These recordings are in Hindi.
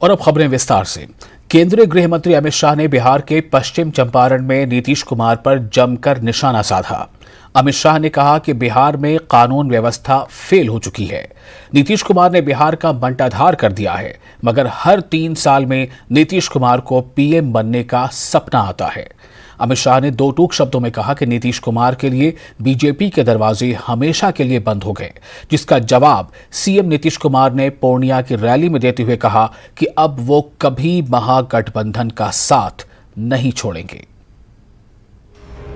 और अब खबरें विस्तार से। केंद्रीय गृह मंत्री अमित शाह ने बिहार के पश्चिम चंपारण में नीतीश कुमार पर जमकर निशाना साधा। अमित शाह ने कहा कि बिहार में कानून व्यवस्था फेल हो चुकी है। नीतीश कुमार ने बिहार का बंटाधार कर दिया है, मगर हर 3 साल में नीतीश कुमार को पीएम बनने का सपना आता है। अमित शाह ने दो टूक शब्दों में कहा कि नीतीश कुमार के लिए बीजेपी के दरवाजे हमेशा के लिए बंद हो गए, जिसका जवाब सीएम नीतीश कुमार ने पूर्णिया की रैली में देते हुए कहा कि अब वो कभी महागठबंधन का साथ नहीं छोड़ेंगे।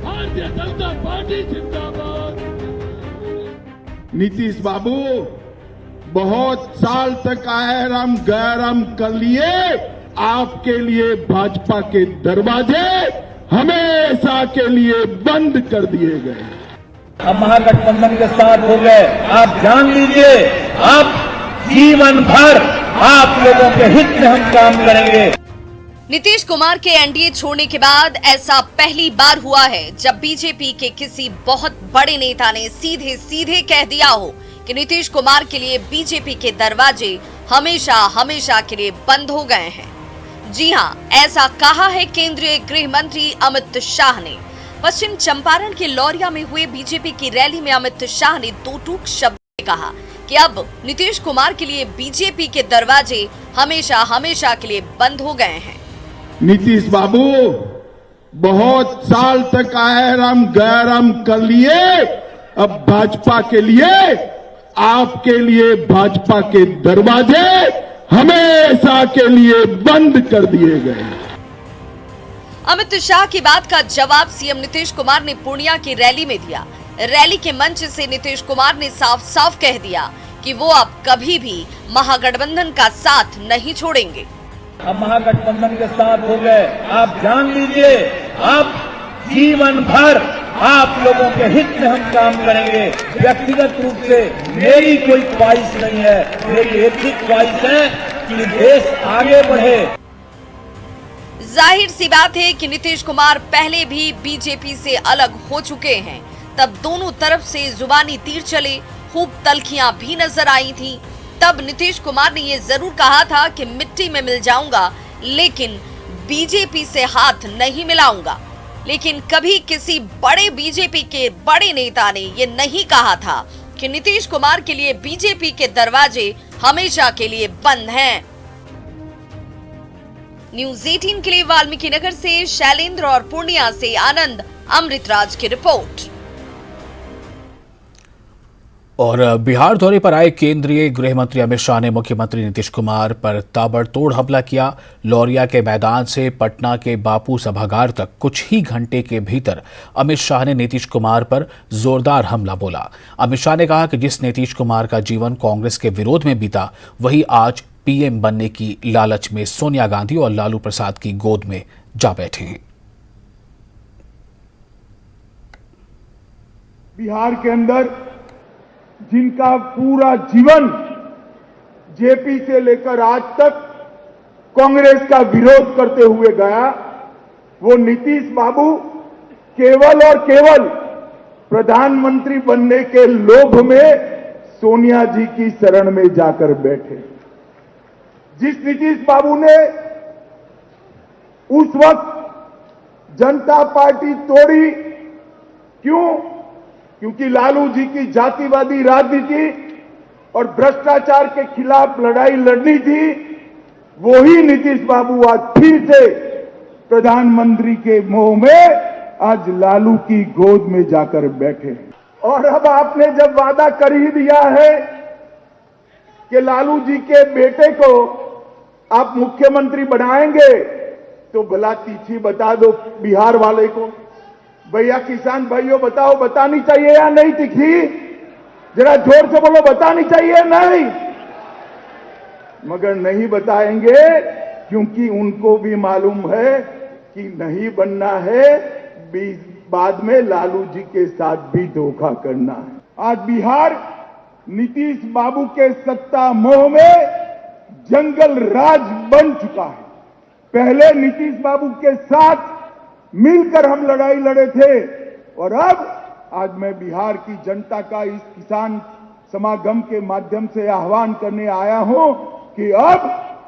भारतीय जनता पार्टी जिंदाबाद। नीतीश बाबू बहुत साल तक आराम गैराम कर लिए, आपके लिए भाजपा के दरवाजे हमेशा के लिए बंद कर दिए गए। अब महागठबंधन के साथ हो गए। आप जान लीजिए, अब जीवन भर आप लोगों के हित में हम काम करेंगे। नीतीश कुमार के एनडीए छोड़ने के बाद ऐसा पहली बार हुआ है जब बीजेपी के किसी बहुत बड़े नेता ने सीधे सीधे कह दिया हो कि नीतीश कुमार के लिए बीजेपी के दरवाजे हमेशा हमेशा के लिए बंद हो गए हैं। जी हां, ऐसा कहा है केंद्रीय गृह मंत्री अमित शाह ने। पश्चिम चंपारण के लौरिया में हुए बीजेपी की रैली में अमित शाह ने दो टूक शब्द में कहा कि अब नीतीश कुमार के लिए बीजेपी के दरवाजे हमेशा हमेशा के लिए बंद हो गए हैं। नीतीश बाबू बहुत साल तक आराम गैराम कर लिए, अब भाजपा के लिए, आपके लिए भाजपा के दरवाजे हमेशा के लिए बंद कर दिए गए। अमित शाह की बात का जवाब सीएम नीतीश कुमार ने पूर्णिया की रैली में दिया। रैली के मंच से नीतीश कुमार ने साफ साफ कह दिया कि वो अब कभी भी महागठबंधन का साथ नहीं छोड़ेंगे। अब महागठबंधन के साथ हो गए। आप जान लीजिए, अब जीवन भर आप लोगों के हित में हम काम करेंगे। व्यक्तिगत रूप से मेरी कोई ख्वाहिश नहीं है, मेरी एक ही ख्वाहिश है कि देश आगे बढ़े। जाहिर सी बात है कि नीतीश कुमार पहले भी बीजेपी से अलग हो चुके हैं। तब दोनों तरफ से जुबानी तीर चले, खूब तल्खियां भी नजर आई थी। तब नीतीश कुमार ने ये जरूर कहा था कि मिट्टी में मिल जाऊंगा, लेकिन बीजेपी से हाथ नहीं मिलाऊंगा। लेकिन कभी किसी बड़े बीजेपी के बड़े नेता ने ये नहीं कहा था कि नीतीश कुमार के लिए बीजेपी के दरवाजे हमेशा के लिए बंद हैं। न्यूज़ 18 के लिए वाल्मीकि नगर से शैलेंद्र और पूर्णिया से आनंद अमृतराज की रिपोर्ट। और बिहार दौरे पर आए केंद्रीय गृह मंत्री अमित शाह ने मुख्यमंत्री नीतीश कुमार पर ताबड़तोड़ हमला किया। लौरिया के मैदान से पटना के बापू सभागार तक कुछ ही घंटे के भीतर अमित शाह ने नीतीश कुमार पर जोरदार हमला बोला। अमित शाह ने कहा कि जिस नीतीश कुमार का जीवन कांग्रेस के विरोध में बीता, वही आज पीएम बनने की लालच में सोनिया गांधी और लालू प्रसाद की गोद में जा बैठे हैं। बिहार के अंदर जिनका पूरा जीवन जेपी से लेकर आज तक कांग्रेस का विरोध करते हुए गया, वो नीतीश बाबू केवल और केवल प्रधानमंत्री बनने के लोभ में सोनिया जी की शरण में जाकर बैठे। जिस नीतीश बाबू ने उस वक्त जनता पार्टी तोड़ी, क्यों? क्योंकि लालू जी की जातिवादी राजनीति और भ्रष्टाचार के खिलाफ लड़ाई लड़नी थी। वही नीतीश बाबू आज फिर से प्रधानमंत्री के मोह में आज लालू की गोद में जाकर बैठे। और अब आपने जब वादा कर ही दिया है कि लालू जी के बेटे को आप मुख्यमंत्री बनाएंगे, तो भला तीखी बता दो बिहार वाले को। भैया किसान भाइयों बताओ, बतानी चाहिए या नहीं तीखी? जरा जोर से बोलो, बतानी चाहिए नहीं? मगर नहीं बताएंगे, क्योंकि उनको भी मालूम है कि नहीं बनना है, बाद में लालू जी के साथ भी धोखा करना है। आज बिहार नीतीश बाबू के सत्ता मोह में जंगल राज बन चुका है। पहले नीतीश बाबू के साथ मिलकर हम लड़ाई लड़े थे, और अब आज मैं बिहार की जनता का इस किसान समागम के माध्यम से आह्वान करने आया हूं कि अब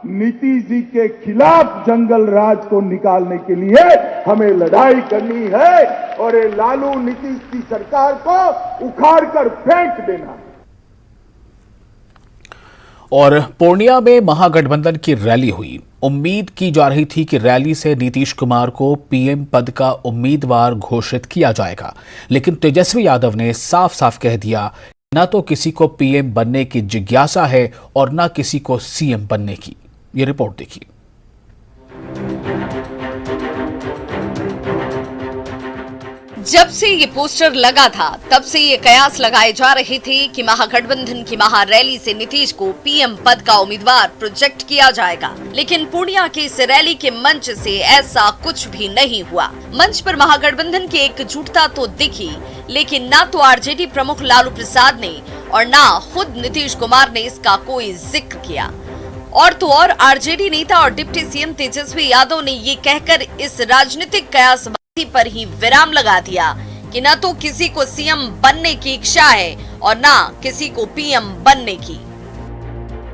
नीतीश जी के खिलाफ जंगल राज को निकालने के लिए हमें लड़ाई करनी है और ये लालू नीतीश की सरकार को उखाड़ कर फेंक देना है। और पूर्णिया में महागठबंधन की रैली हुई। उम्मीद की जा रही थी कि रैली से नीतीश कुमार को पीएम पद का उम्मीदवार घोषित किया जाएगा, लेकिन तेजस्वी यादव ने साफ साफ कह दिया न तो किसी को पीएम बनने की जिज्ञासा है और न किसी को सीएम बनने की। ये रिपोर्ट देखिए। जब से ये पोस्टर लगा था तब से ये कयास लगाए जा रहे थे कि महागठबंधन की महारैली से नीतीश को पीएम पद का उम्मीदवार प्रोजेक्ट किया जाएगा, लेकिन पूर्णिया के इस रैली के मंच से ऐसा कुछ भी नहीं हुआ। मंच पर महागठबंधन की एकजुटता तो दिखी, लेकिन ना तो आरजेडी प्रमुख लालू प्रसाद ने और ना खुद नीतीश कुमार ने इसका कोई जिक्र किया। और तो और आरजेडी नेता और डिप्टी सीएम तेजस्वी यादव ने ये कहकर इस राजनीतिक कयासबाजी पर ही विराम लगा दिया कि न तो किसी को सीएम बनने की इच्छा है और ना किसी को पीएम बनने की।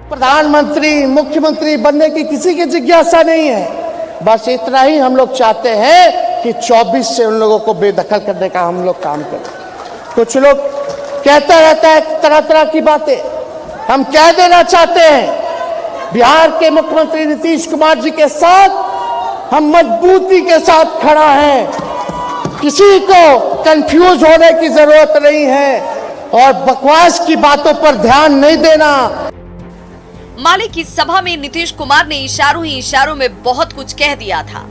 प्रधानमंत्री मुख्यमंत्री बनने की किसी की जिज्ञासा नहीं है, बस इतना ही हम लोग चाहते हैं कि 24 से उन लोगों को बेदखल करने का हम लोग काम करें। कुछ लोग कहता रहता है तरह तरह की बातें, हम कह देना चाहते हैं बिहार के मुख्यमंत्री नीतीश कुमार जी के साथ हम मजबूती के साथ खड़ा हैं। किसी को कंफ्यूज होने की जरूरत नहीं है और बकवास की बातों पर ध्यान नहीं देना। माले की सभा में नीतीश कुमार ने इशारों ही इशारों में बहुत कुछ कह दिया था।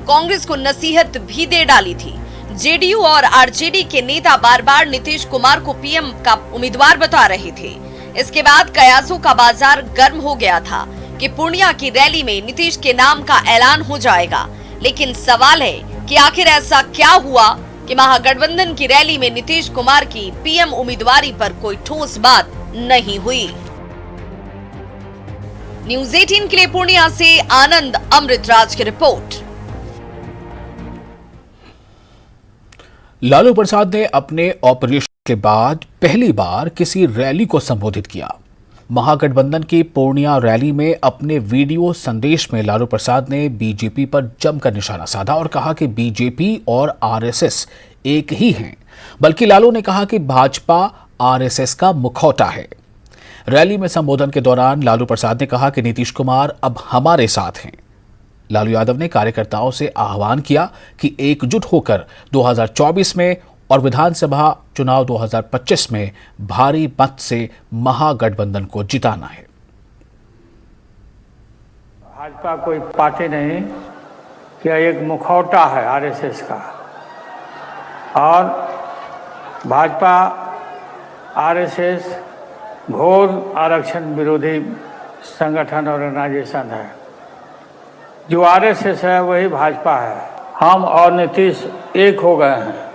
कांग्रेस को नसीहत भी दे डाली थी। जेडीयू और आरजेडी के नेता बार बार नीतीश कुमार को पीएम का उम्मीदवार बता रहे थे। इसके बाद कयासों का बाजार गर्म हो गया था कि पूर्णिया की रैली में नीतीश के नाम का ऐलान हो जाएगा, लेकिन सवाल है कि आखिर ऐसा क्या हुआ कि महागठबंधन की रैली में नीतीश कुमार की पीएम उम्मीदवारी पर कोई ठोस बात नहीं हुई। न्यूज़ 18 के लिए पूर्णिया से आनंद अमृतराज की रिपोर्ट। लालू प्रसाद ने अपने ऑपरेशन के बाद पहली बार किसी रैली को संबोधित किया। महागठबंधन की पूर्णिया रैली में अपने वीडियो संदेश में लालू प्रसाद ने बीजेपी पर जमकर निशाना साधा और कहा कि बीजेपी और आरएसएस एक ही हैं, बल्कि लालू ने कहा कि भाजपा आरएसएस का मुखौटा है। रैली में संबोधन के दौरान लालू प्रसाद ने कहा कि नीतीश कुमार अब हमारे साथ हैं। लालू यादव ने कार्यकर्ताओं से आह्वान किया कि एकजुट होकर 2024 में और विधानसभा चुनाव 2025 में भारी मत से महागठबंधन को जिताना है। भाजपा कोई पार्टी नहीं, क्या एक मुखौटा है आरएसएस का, और भाजपा आरएसएस घोर आरक्षण विरोधी संगठन ऑर्गेनाइजेशन है। जो आरएसएस है वही भाजपा है। हम और नीतीश एक हो गए हैं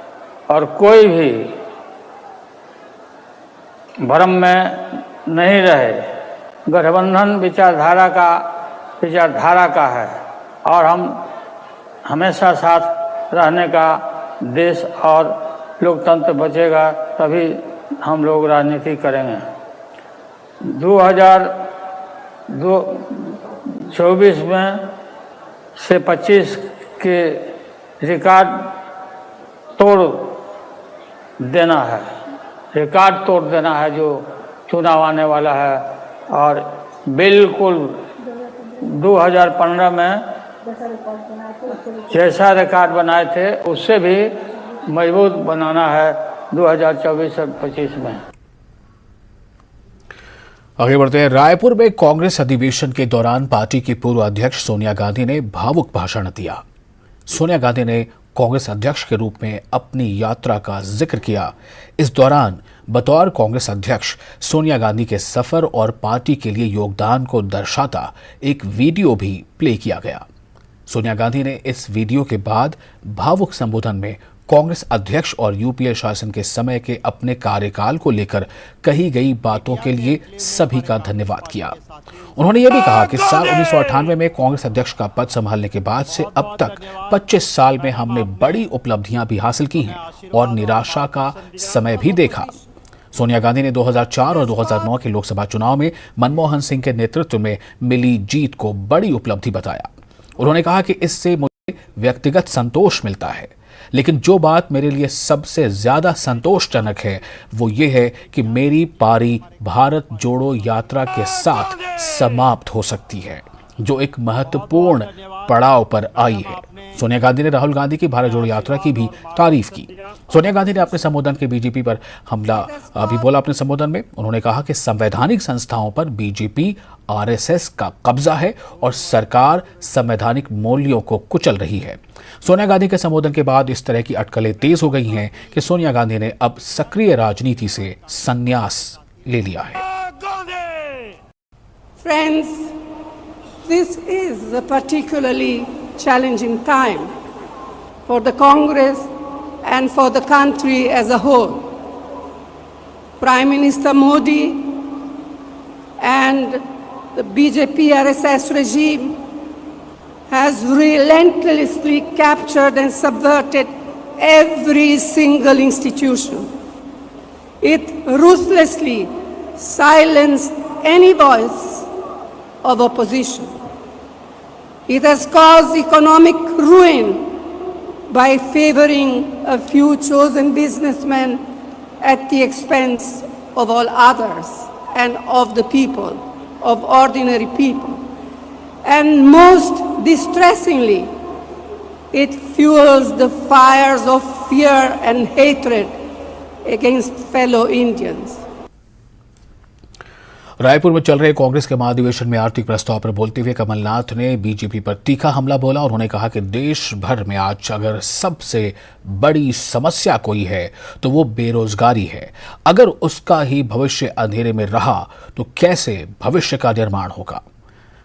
और कोई भी भ्रम में नहीं रहे। गठबंधन विचारधारा का है और हम हमेशा साथ रहने का, देश और लोकतंत्र बचेगा तभी हम लोग राजनीति करेंगे। 2024 में से 25 के रिकॉर्ड तोड़ देना है जो चुनाव आने वाला है। और बिल्कुल 2015 में जैसा रिकॉर्ड बनाए थे उससे भी मजबूत बनाना है 2024 और 25 में। आगे बढ़ते हैं। रायपुर में कांग्रेस अधिवेशन के दौरान पार्टी की पूर्व अध्यक्ष सोनिया गांधी ने भावुक भाषण दिया। सोनिया गांधी ने कांग्रेस अध्यक्ष के रूप में अपनी यात्रा का जिक्र किया। इस दौरान बतौर कांग्रेस अध्यक्ष सोनिया गांधी के सफर और पार्टी के लिए योगदान को दर्शाता एक वीडियो भी प्ले किया गया। सोनिया गांधी ने इस वीडियो के बाद भावुक संबोधन में कांग्रेस अध्यक्ष और यूपीए शासन के समय के अपने कार्यकाल को लेकर कही गई बातों के लिए सभी का धन्यवाद किया। उन्होंने यह भी कहा कि साल 1998 में कांग्रेस अध्यक्ष का पद संभालने के बाद से अब तक 25 साल में हमने बड़ी उपलब्धियां भी हासिल की हैं और निराशा का समय भी देखा। सोनिया गांधी ने 2004 और 2009 के लोकसभा चुनाव में मनमोहन सिंह के नेतृत्व में मिली जीत को बड़ी उपलब्धि बताया। उन्होंने कहा कि इससे मुझे व्यक्तिगत संतोष मिलता है, लेकिन जो बात मेरे लिए सबसे ज्यादा संतोषजनक है वो ये है कि मेरी पारी भारत जोड़ो यात्रा के साथ समाप्त हो सकती है, जो एक महत्वपूर्ण पड़ाव पर आई है। सोनिया गांधी ने राहुल गांधी की भारत जोड़ो यात्रा की भी तारीफ की। सोनिया गांधी ने अपने संबोधन के बीजेपी पर हमला भी बोला। अपने संबोधन में उन्होंने कहा कि संवैधानिक संस्थाओं पर बीजेपी आरएसएस का कब्जा है और सरकार संवैधानिक मूल्यों को कुचल रही है। सोनिया गांधी के संबोधन के बाद इस तरह की अटकलें तेज हो गई हैं कि सोनिया गांधी ने अब सक्रिय राजनीति से संन्यास ले लिया है। Friends, this is a particularly challenging time for the Congress and for the country as a whole. Prime Minister Modi and the BJP RSS regime has relentlessly captured and subverted every single institution. It ruthlessly silenced any voice of opposition. It has caused economic ruin by favoring a few chosen businessmen at the expense of all others and of the people, of ordinary people. And most distressingly, it fuels the fires of fear and hatred against fellow Indians. Raipur में चल रहे कांग्रेस के महाधिवेशन में आर्थिक प्रस्ताव पर बोलते हुए कमलनाथ ने बीजेपी पर तीखा हमला बोला और उन्होंने कहा कि देश भर में आज अगर सबसे बड़ी समस्या कोई है तो वो बेरोजगारी है। अगर उसका ही भविष्य अंधेरे में रहा तो कैसे भविष्य का निर्माण होगा।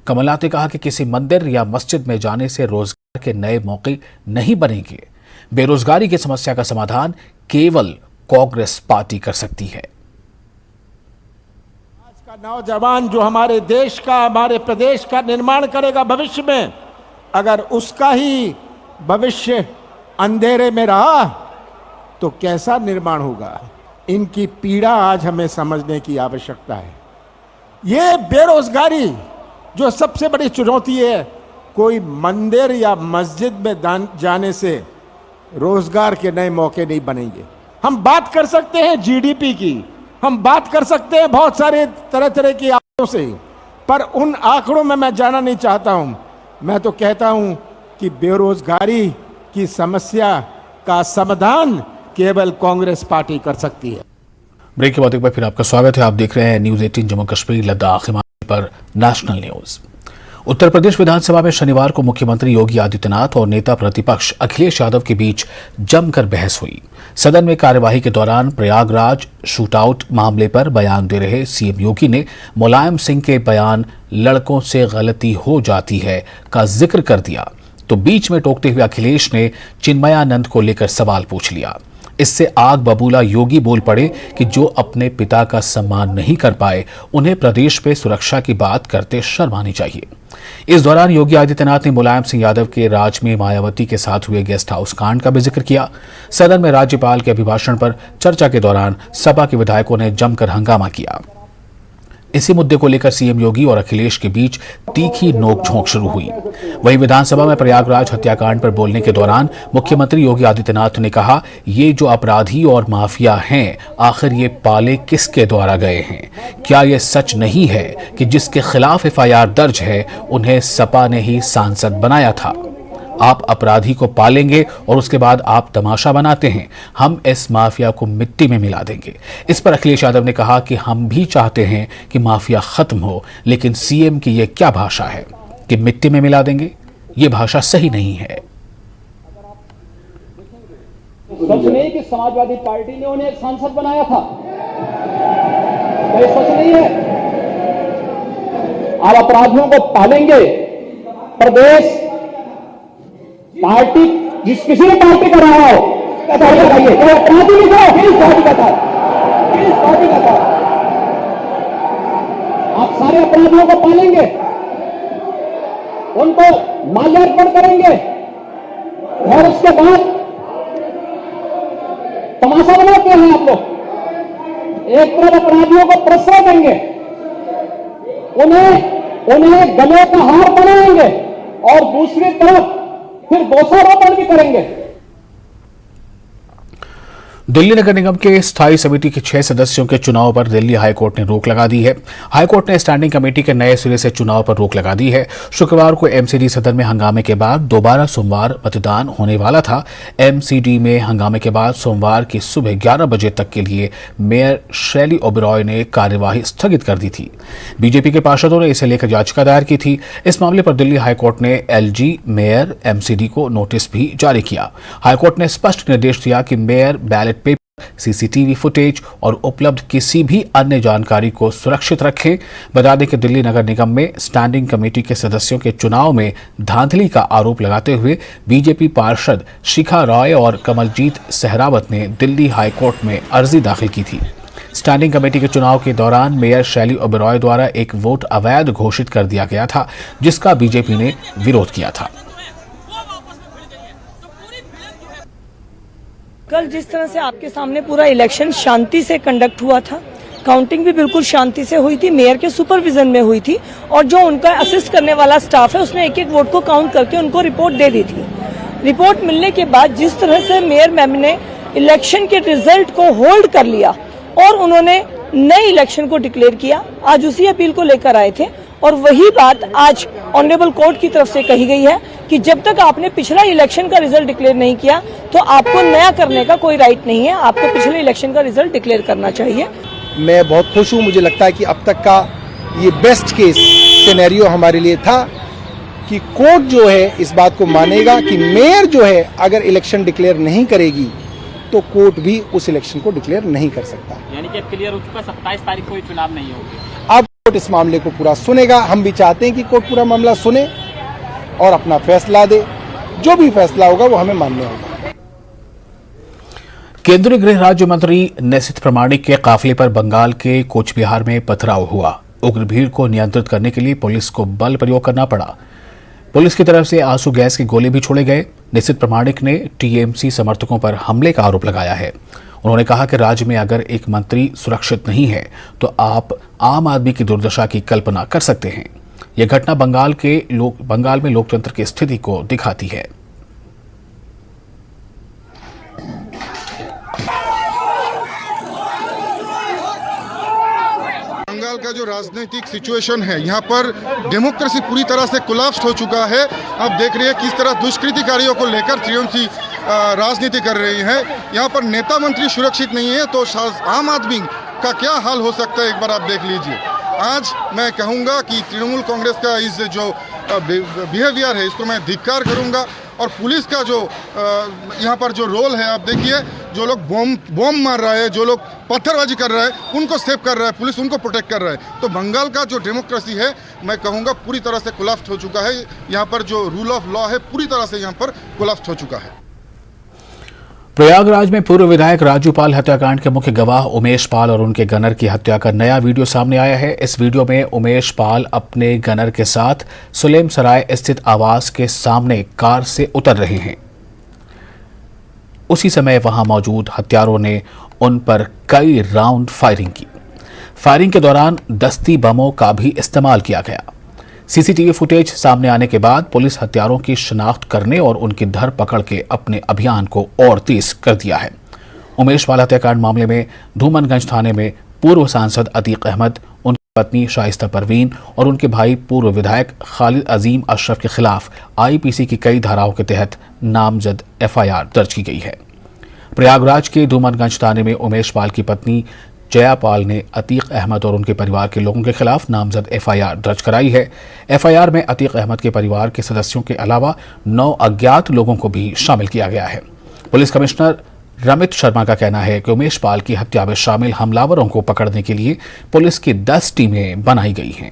कमलनाथ ने कहा कि किसी मंदिर या मस्जिद में जाने से रोजगार के नए मौके नहीं बनेंगे। बेरोजगारी की समस्या का समाधान केवल कांग्रेस पार्टी कर सकती है। नौजवान जो हमारे देश का, हमारे प्रदेश का निर्माण करेगा भविष्य में, अगर उसका ही भविष्य अंधेरे में रहा तो कैसा निर्माण होगा। इनकी पीड़ा आज हमें समझने की आवश्यकता है। ये बेरोजगारी जो सबसे बड़ी चुनौती है, कोई मंदिर या मस्जिद में जाने से रोजगार के नए मौके नहीं बनेंगे। हम बात कर सकते हैं जीडीपी की, हम बात कर सकते हैं बहुत सारे तरह तरह की आंकड़ों से, पर उन आंकड़ों में मैं जाना नहीं चाहता हूं। मैं तो कहता हूं कि बेरोजगारी की समस्या का समाधान केवल कांग्रेस पार्टी कर सकती है। ब्रेक के बाद एक बार फिर आपका स्वागत है। आप देख रहे हैं न्यूज 18 जम्मू कश्मीर लद्दाख हिमाचल पर नेशनल न्यूज। उत्तर प्रदेश विधानसभा में शनिवार को मुख्यमंत्री योगी आदित्यनाथ और नेता प्रतिपक्ष अखिलेश यादव के बीच जमकर बहस हुई। सदन में कार्यवाही के दौरान प्रयागराज शूटआउट मामले पर बयान दे रहे सीएम योगी ने मुलायम सिंह के बयान लड़कों से गलती हो जाती है का जिक्र कर दिया, तो बीच में टोकते हुए अखिलेश ने चिन्मयानंद को लेकर सवाल पूछ लिया। इससे आग बबूला योगी बोल पड़े कि जो अपने पिता का सम्मान नहीं कर पाए उन्हें प्रदेश में सुरक्षा की बात करते शर्म आनी चाहिए। इस दौरान योगी आदित्यनाथ ने मुलायम सिंह यादव के राज में मायावती के साथ हुए गेस्ट हाउस कांड का भी जिक्र किया। सदन में राज्यपाल के अभिभाषण पर चर्चा के दौरान सपा के विधायकों ने जमकर हंगामा किया। इसी मुद्दे को लेकर सीएम योगी और अखिलेश के बीच तीखी नोकझोंक शुरू हुई। वहीं विधानसभा में प्रयागराज हत्याकांड पर बोलने के दौरान मुख्यमंत्री योगी आदित्यनाथ ने कहा, ये जो अपराधी और माफिया हैं, आखिर ये पाले किसके द्वारा गए हैं? क्या ये सच नहीं है कि जिसके खिलाफ एफआईआर दर्ज है उन्हें सपा ने ही सांसद बनाया था? आप अपराधी को पालेंगे और उसके बाद आप तमाशा बनाते हैं। हम इस माफिया को मिट्टी में मिला देंगे। इस पर अखिलेश यादव ने कहा कि हम भी चाहते हैं कि माफिया खत्म हो, लेकिन सीएम की यह क्या भाषा है कि मिट्टी में मिला देंगे? ये भाषा सही नहीं है। सच नहीं कि समाजवादी पार्टी ने उन्हें एक सांसद बनाया था, ये सच नहीं है। आप अपराधियों को पालेंगे। प्रदेश पार्टी जिस किसी ने पार्टी का रहा हो, बताइए तो अपराधी नहीं था, किस पार्टी का था, किस पार्टी का था? आप सारे अपराधियों को पालेंगे, उनको माल्यार्पण करेंगे और उसके बाद तमाशा बनाते हैं आप लोग। एक तरफ अपराधियों को प्रश्रय देंगे, उन्हें गले का हार बनाएंगे और दूसरी तरफ फिर दोषारोपण भी करेंगे। दिल्ली नगर निगम के स्थायी समिति के 6 सदस्यों के चुनाव पर दिल्ली हाईकोर्ट ने रोक लगा दी है। हाईकोर्ट ने स्टैंडिंग कमेटी के नए सिरे से चुनाव पर रोक लगा दी है। शुक्रवार को एमसीडी सदन में हंगामे के बाद दोबारा सोमवार मतदान होने वाला था। एमसीडी में हंगामे के बाद सोमवार की सुबह 11 बजे तक के लिए मेयर शैली ओबेरॉय ने कार्यवाही स्थगित कर दी थी। बीजेपी के पार्षदों ने इसे लेकर याचिका दायर की थी। इस मामले पर दिल्ली हाईकोर्ट ने एलजी, मेयर, एमसीडी को नोटिस भी जारी किया। हाईकोर्ट ने स्पष्ट निर्देश दिया कि mayor ballot paper, CCTV footage और उपलब्ध किसी भी अन्य जानकारी को सुरक्षित रखें। बता दें कि दिल्ली नगर निगम में स्टैंडिंग कमेटी के सदस्यों के चुनाव में धांधली का आरोप लगाते हुए बीजेपी पार्षद शिखा रॉय और कमलजीत सहरावत ने दिल्ली हाईकोर्ट में अर्जी दाखिल की थी। स्टैंडिंग कमेटी के चुनाव के दौरान मेयर शैली ओबेरॉय द्वारा एक वोट अवैध घोषित कर दिया गया था, जिसका बीजेपी ने विरोध किया था। कल जिस तरह से आपके सामने पूरा इलेक्शन शांति से कंडक्ट हुआ था, काउंटिंग भी बिल्कुल शांति से हुई थी, मेयर के सुपरविजन में हुई थी और जो उनका असिस्ट करने वाला स्टाफ है उसने एक एक वोट को काउंट करके उनको रिपोर्ट दे दी थी। रिपोर्ट मिलने के बाद जिस तरह से मेयर मैम ने इलेक्शन के रिजल्ट को होल्ड कर लिया और उन्होंने नए इलेक्शन को डिक्लेयर किया, आज उसी अपील को लेकर आए थे और वही बात आज ऑनरेबल कोर्ट की तरफ से कही गई है कि जब तक आपने पिछला इलेक्शन का रिजल्ट डिक्लेयर नहीं किया तो आपको नया करने का कोई राइट नहीं है, आपको पिछले इलेक्शन का रिजल्ट डिक्लेयर करना चाहिए। मैं बहुत खुश हूँ। मुझे लगता है कि अब तक का ये बेस्ट केस सिनेरियो हमारे लिए था कि कोर्ट जो है इस बात को मानेगा कि मेयर जो है अगर इलेक्शन डिक्लेयर नहीं करेगी तो कोर्ट भी उस इलेक्शन को डिक्लेयर नहीं कर सकता। यानी कि अब क्लियर हो चुका, 27 तारीख को चुनाव नहीं होगी। अब कोर्ट इस मामले को पूरा सुनेगा। हम भी चाहते हैं कि कोर्ट पूरा मामला सुने और अपना फैसला दे। जो भी फैसला होगा वो हमें मान्य होगा। केंद्रीय गृह राज्य मंत्री निशित प्रामाणिक के काफिले पर बंगाल के कोचबिहार में पथराव हुआ। उग्र भीड़ को नियंत्रित करने के लिए पुलिस को बल प्रयोग करना पड़ा। पुलिस की तरफ से आंसू गैस के गोले भी छोड़े गए। निशित प्रामाणिक ने टीएमसी समर्थकों पर हमले का आरोप लगाया है। उन्होंने कहा कि राज्य में अगर एक मंत्री सुरक्षित नहीं है तो आप आम आदमी की दुर्दशा की कल्पना कर सकते हैं। यह घटना बंगाल में लोकतंत्र की स्थिति को दिखाती है। बंगाल का जो राजनीतिक सिचुएशन है, यहाँ पर डेमोक्रेसी पूरी तरह से कोलैप्स हो चुका है। आप देख रहे हैं किस तरह दुष्कृतिकारियों को लेकर टीएमसी राजनीति कर रही है। यहाँ पर नेता मंत्री सुरक्षित नहीं है तो आम आदमी का क्या हाल हो सकता है, एक बार आप देख लीजिए। आज मैं कहूँगा कि तृणमूल कांग्रेस का इस जो बिहेवियर है इसको मैं धिक्कार करूँगा और पुलिस का जो यहाँ पर जो रोल है, आप देखिए जो लोग बॉम्ब मार रहा है, जो लोग पत्थरबाजी कर रहा है उनको सेव कर रहा है, पुलिस उनको प्रोटेक्ट कर रहा है। तो बंगाल का जो डेमोक्रेसी है मैं कहूँगा पूरी तरह से कोलैप्स हो चुका है। यहाँ पर जो रूल ऑफ लॉ है पूरी तरह से यहाँ पर कोलैप्स हो चुका है। प्रयागराज में पूर्व विधायक राजू पाल हत्याकांड के मुख्य गवाह उमेश पाल और उनके गनर की हत्या का नया वीडियो सामने आया है। इस वीडियो में उमेश पाल अपने गनर के साथ सुलेम सराय स्थित आवास के सामने कार से उतर रहे हैं। उसी समय वहां मौजूद हत्यारों ने उन पर कई राउंड फायरिंग की। फायरिंग के दौरान दस्ती बमों का भी इस्तेमाल किया गया। सीसीटीवी फुटेज सामने आने के बाद पुलिस हत्यारों की शिनाख्त करने और उनकी धरपकड़ के अपने अभियान को और तेज कर दिया है। उमेश पाल हत्याकांड मामले में धूमनगंज थाने में पूर्व सांसद अतीक अहमद, उनकी पत्नी शाइस्ता परवीन और उनके भाई पूर्व विधायक खालिद अजीम अशरफ के खिलाफ आईपीसी की कई धाराओं के तहत नामजद एफआईआर दर्ज की गई है। प्रयागराज के धूमनगंज थाने में उमेश पाल की पत्नी जया पाल ने अतीक अहमद और उनके परिवार के लोगों के खिलाफ नामजद एफआईआर दर्ज कराई है। एफआईआर में अतीक अहमद के परिवार के सदस्यों के अलावा 9 अज्ञात लोगों को भी शामिल किया गया है। पुलिस कमिश्नर रमित शर्मा का कहना है कि उमेश पाल की हत्या में शामिल हमलावरों को पकड़ने के लिए पुलिस की 10 टीमें बनाई गई हैं।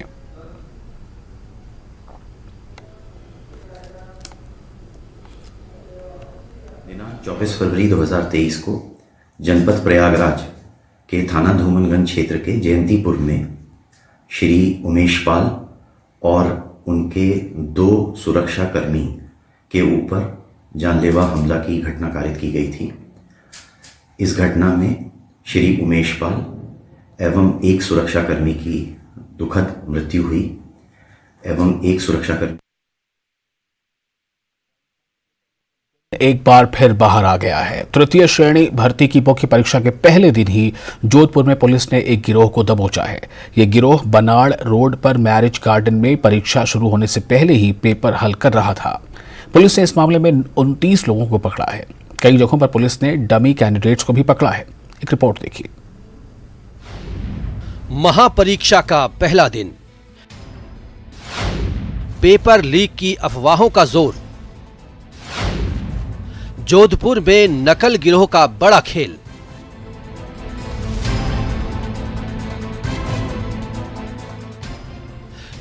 दिनांक 24 फरवरी 2023 को जनपद प्रयागराज के थाना धूमनगंज क्षेत्र के जयंतीपुर में श्री उमेश पाल और उनके 2 सुरक्षाकर्मी के ऊपर जानलेवा हमला की घटना कारित की गई थी। इस घटना में श्री उमेश पाल एवं एक सुरक्षाकर्मी की दुखद मृत्यु हुई एवं एक सुरक्षाकर्मी एक बार फिर बाहर आ गया है। तृतीय श्रेणी भर्ती की मुख्य परीक्षा के पहले दिन ही जोधपुर में पुलिस ने एक गिरोह को दबोचा है। यह गिरोह बनाड़ रोड पर मैरिज गार्डन में परीक्षा शुरू होने से पहले ही पेपर हल कर रहा था। पुलिस ने इस मामले में 29 लोगों को पकड़ा है। कई जगहों पर पुलिस ने डमी कैंडिडेट्स को भी पकड़ा है। एक रिपोर्ट देखिए। महापरीक्षा का पहला दिन, पेपर लीक की अफवाहों का जोर, जोधपुर में नकल गिरोह का बड़ा खेल।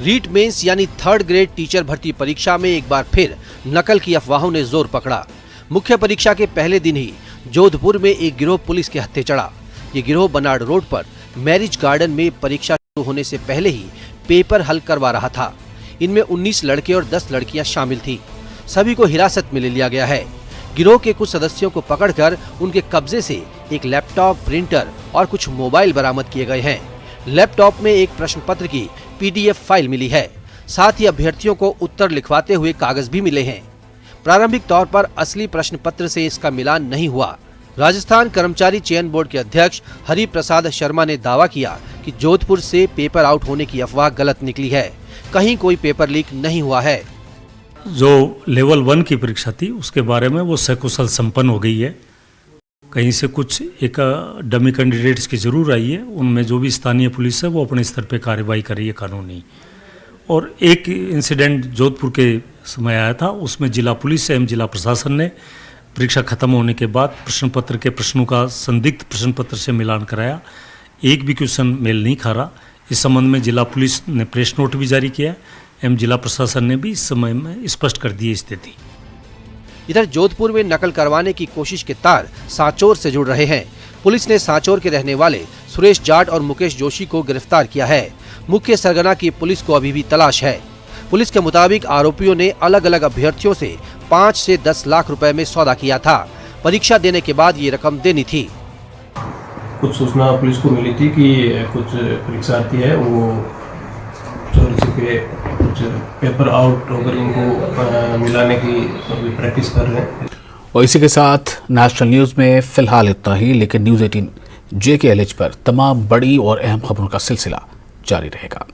रीट मेंस यानी थर्ड ग्रेड टीचर भर्ती परीक्षा में एक बार फिर नकल की अफवाहों ने जोर पकड़ा। मुख्य परीक्षा के पहले दिन ही जोधपुर में एक गिरोह पुलिस के हत्थे चढ़ा। ये गिरोह बनाड़ रोड पर मैरिज गार्डन में परीक्षा शुरू होने से पहले ही पेपर हल करवा रहा था। इनमें 19 लड़के और 10 लड़कियां शामिल थी। सभी को हिरासत में ले लिया गया है। गिरोह के कुछ सदस्यों को पकड़कर उनके कब्जे से एक लैपटॉप, प्रिंटर और कुछ मोबाइल बरामद किए गए हैं। लैपटॉप में एक प्रश्न पत्र की PDF फाइल मिली है। साथ ही अभ्यर्थियों को उत्तर लिखवाते हुए कागज भी मिले हैं। प्रारंभिक तौर पर असली प्रश्न पत्र से इसका मिलान नहीं हुआ। राजस्थान कर्मचारी चयन बोर्ड के अध्यक्ष हरि प्रसाद शर्मा ने दावा किया कि जोधपुर से पेपर आउट होने की अफवाह गलत निकली है। कहीं कोई पेपर लीक नहीं हुआ है। जो लेवल 1 की परीक्षा थी उसके बारे में वो सकुशल संपन्न हो गई है। कहीं से कुछ एक डमी कैंडिडेट्स की जरूर आई है। उनमें जो भी स्थानीय पुलिस है वो अपने स्तर पे कार्रवाई कर रही है कानूनी। और एक इंसिडेंट जोधपुर के समय आया था, उसमें जिला पुलिस एवं जिला प्रशासन ने परीक्षा खत्म होने के बाद प्रश्न पत्र के प्रश्नों का संदिग्ध प्रश्न पत्र से मिलान कराया। एक भी क्वेश्चन मेल नहीं खा रहा। इस संबंध में जिला पुलिस ने प्रेस नोट भी जारी किया एवं जिला प्रशासन ने भी इस समय में स्पष्ट कर दी स्थिति। इधर जोधपुर में नकल करवाने की कोशिश के तार सांचौर से जुड़ रहे हैं। पुलिस ने सांचौर के रहने वाले सुरेश जाट और मुकेश जोशी को गिरफ्तार किया है। मुख्य सरगना की पुलिस को अभी भी तलाश है। पुलिस के मुताबिक आरोपियों ने अलग अलग अभ्यर्थियों से 5 से 10 लाख रुपए में सौदा किया था। परीक्षा देने के बाद ये रकम देनी थी। कुछ सूचना पुलिस को मिली थी कि कुछ परीक्षार्थी है वो चोरी छिपे कुछ पेपर आउट होकर इनको मिलाने की प्रैक्टिस कर रहे हैं। और इसी के साथ नेशनल न्यूज में फिलहाल इतना ही, लेकिन न्यूज 18 JKLH पर तमाम बड़ी और अहम खबरों का सिलसिला जारी रहेगा।